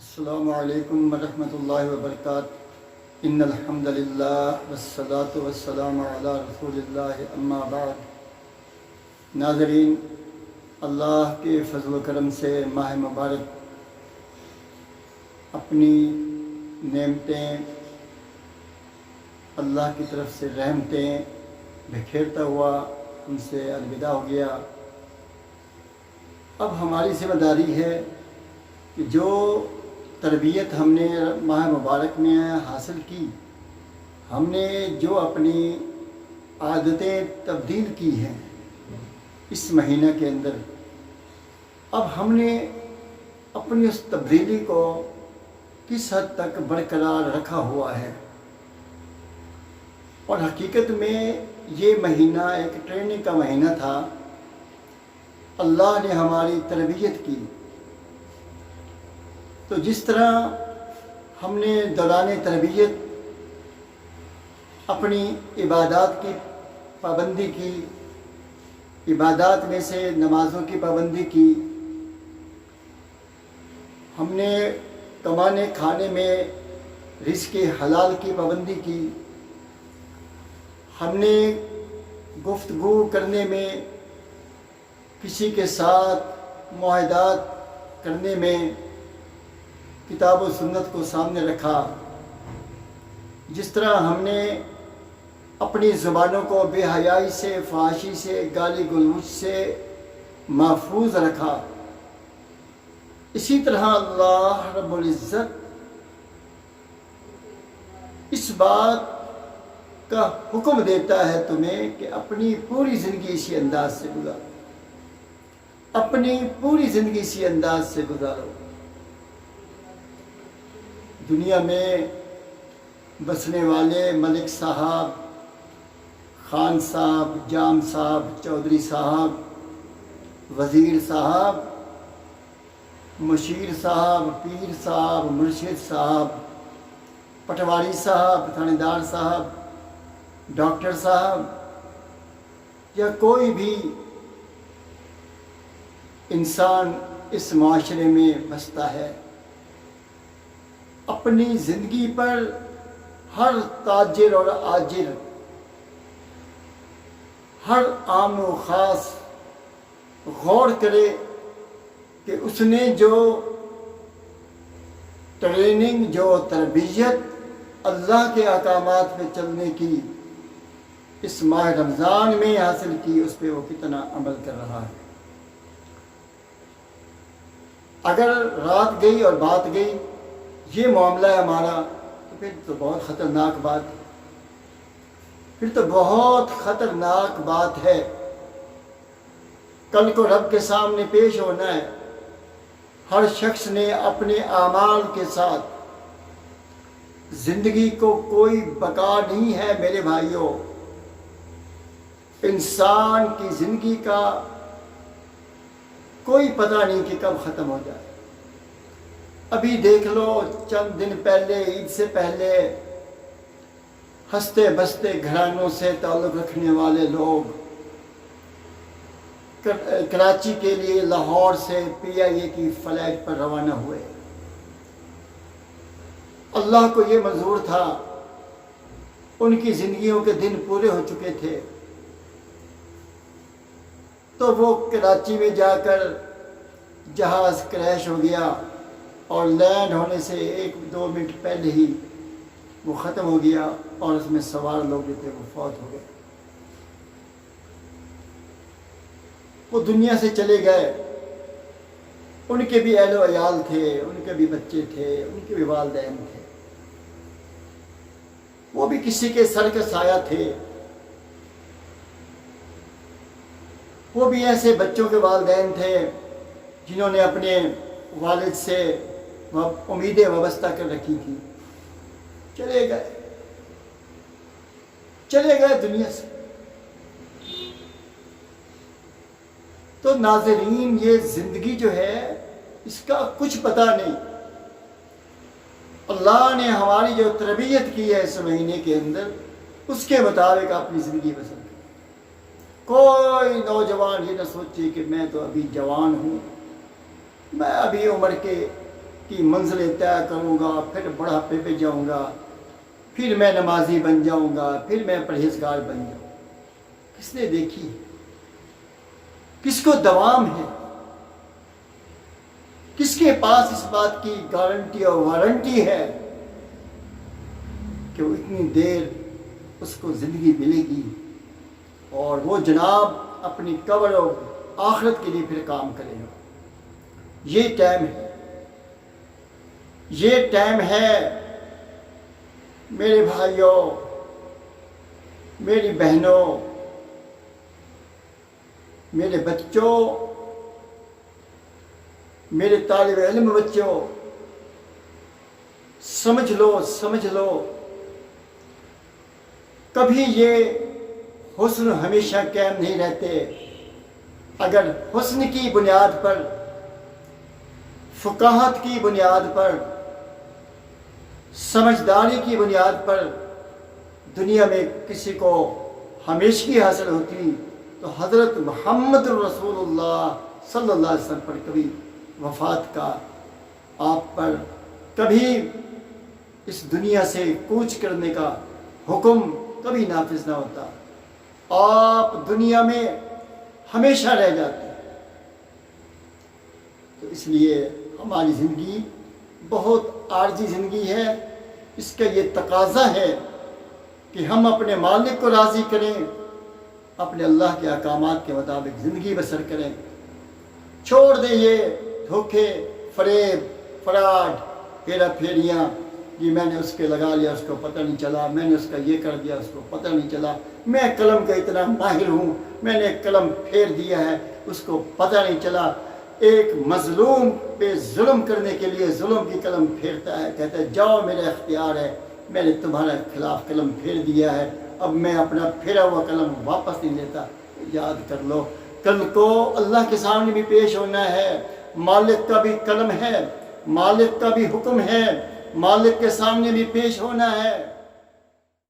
السلام علیکم ورحمۃ اللہ وبرکاتہ۔ ان الحمد للہ والصلاة والسلام علی رسول اللہ، اما بعد۔ ناظرین، اللہ کے فضل و کرم سے ماہ مبارک اپنی نعمتیں، اللہ کی طرف سے رحمتیں بکھیرتا ہوا ہم سے الوداع ہو گیا۔ اب ہماری ذمہ داری ہے کہ جو تربیت ہم نے ماہ مبارک میں حاصل کی، ہم نے جو اپنی عادتیں تبدیل کی ہیں اس مہینہ کے اندر، اب ہم نے اپنی اس تبدیلی کو کس حد تک برقرار رکھا ہوا ہے۔ اور حقیقت میں یہ مہینہ ایک ٹریننگ کا مہینہ تھا۔ اللہ نے ہماری تربیت کی، تو جس طرح ہم نے دوران تربیت اپنی عبادات کی پابندی کی، عبادات میں سے نمازوں کی پابندی کی، ہم نے کمانے کھانے میں رزق حلال کی پابندی کی، ہم نے گفتگو کرنے میں، کسی کے ساتھ معاہدات کرنے میں کتاب و سنت کو سامنے رکھا، جس طرح ہم نے اپنی زبانوں کو بے حیائی سے، فحاشی سے، گالی گلوچ سے محفوظ رکھا، اسی طرح اللہ رب العزت اس بات کا حکم دیتا ہے تمہیں کہ اپنی پوری زندگی اسی انداز سے گزارو، اپنی پوری زندگی اسی انداز سے گزارو۔ دنیا میں بسنے والے ملک صاحب، خان صاحب، جام صاحب، چودھری صاحب، وزیر صاحب، مشیر صاحب، پیر صاحب، مرشد صاحب، پٹواری صاحب، تھانے دار صاحب، ڈاکٹر صاحب، یا کوئی بھی انسان اس معاشرے میں بستا ہے، اپنی زندگی پر ہر تاجر اور آجر، ہر عام و خاص غور کرے کہ اس نے جو ٹریننگ، جو تربیت اللہ کے احکامات پہ چلنے کی اس ماہ رمضان میں حاصل کی، اس پہ وہ کتنا عمل کر رہا ہے۔ اگر رات گئی اور بات گئی، یہ معاملہ ہے ہمارا، تو پھر تو بہت خطرناک بات ہے، پھر تو بہت خطرناک بات ہے۔ کل کو رب کے سامنے پیش ہونا ہے۔ ہر شخص نے اپنے اعمال کے ساتھ، زندگی کو کوئی بقا نہیں ہے میرے بھائیوں، انسان کی زندگی کا کوئی پتہ نہیں کہ کب ختم ہو جائے۔ ابھی دیکھ لو، چند دن پہلے، عید سے پہلے، ہنستے بستے گھرانوں سے تعلق رکھنے والے لوگ کراچی کے لیے لاہور سے PIA کی فلائٹ پر روانہ ہوئے۔ اللہ کو یہ منظور تھا، ان کی زندگیوں کے دن پورے ہو چکے تھے، تو وہ کراچی میں جا کر جہاز کریش ہو گیا، اور لینڈ ہونے سے 1-2 منٹ پہلے ہی وہ ختم ہو گیا، اور اس میں سوار لوگ جو تھے وہ فوت ہو گئے، وہ دنیا سے چلے گئے۔ ان کے بھی اہل و عیال تھے، ان کے بھی بچے تھے، ان کے بھی والدین تھے، وہ بھی کسی کے سر کا سایہ تھے، وہ بھی ایسے بچوں کے والدین تھے جنہوں نے اپنے والد سے امیدیں وابستہ کر رکھی تھی، چلے گئے دنیا سے۔ تو ناظرین، یہ زندگی جو ہے اس کا کچھ پتہ نہیں۔ اللہ نے ہماری جو تربیت کی ہے اس مہینے کے اندر، اس کے مطابق اپنی زندگی بسر کریں۔ کوئی نوجوان یہ نہ سوچے کہ میں تو ابھی جوان ہوں، میں ابھی عمر کے کی منزلیں طے کروں گا، پھر بڑھاپے پہ جاؤں گا، پھر میں نمازی بن جاؤں گا، پھر میں پرہیزگار بن جاؤں گا۔ کس نے دیکھی؟ کس کو دوام ہے؟ کس کے پاس اس بات کی گارنٹی اور وارنٹی ہے کہ وہ اتنی دیر اس کو زندگی ملے گی اور وہ جناب اپنی قبر اور آخرت کے لیے پھر کام کرے گا؟ یہ ٹائم ہے، یہ ٹائم ہے میرے بھائیوں، میری بہنوں، میرے بچوں، میرے طالب علم بچوں، سمجھ لو، سمجھ لو، کبھی یہ حسن ہمیشہ قائم نہیں رہتے۔ اگر حسن کی بنیاد پر، فقاہت کی بنیاد پر، سمجھداری کی بنیاد پر دنیا میں کسی کو ہمیشگی حاصل ہوتی تو حضرت محمد رسول اللہ صلی اللہ علیہ وسلم پر کبھی وفات کا، آپ پر کبھی اس دنیا سے کوچ کرنے کا حکم کبھی نافذ نہ ہوتا، آپ دنیا میں ہمیشہ رہ جاتے۔ تو اس لیے ہماری زندگی بہت عارضی زندگی ہے، اس کا یہ تقاضا ہے کہ ہم اپنے مالک کو راضی کریں، اپنے اللہ کے احکامات کے مطابق زندگی بسر کریں، چھوڑ دیں یہ دھوکے، فریب، فراڈ، ہیرا پھیریاں، جی میں نے اس کے لگا لیا، اس کو پتہ نہیں چلا، میں نے اس کا یہ کر دیا، اس کو پتہ نہیں چلا، میں قلم کا اتنا ماہر ہوں، میں نے قلم پھیر دیا ہے، اس کو پتہ نہیں چلا۔ ایک مظلوم پہ ظلم کرنے کے لیے ظلم کی قلم پھیرتا ہے، کہتا ہے جاؤ میرا اختیار ہے، میں نے تمہارے خلاف قلم پھیر دیا ہے، اب میں اپنا پھیرا ہوا قلم واپس نہیں لیتا۔ یاد کر لو، کل کو اللہ کے سامنے بھی پیش ہونا ہے، مالک کا بھی قلم ہے، مالک کا بھی حکم ہے، مالک کے سامنے بھی پیش ہونا ہے۔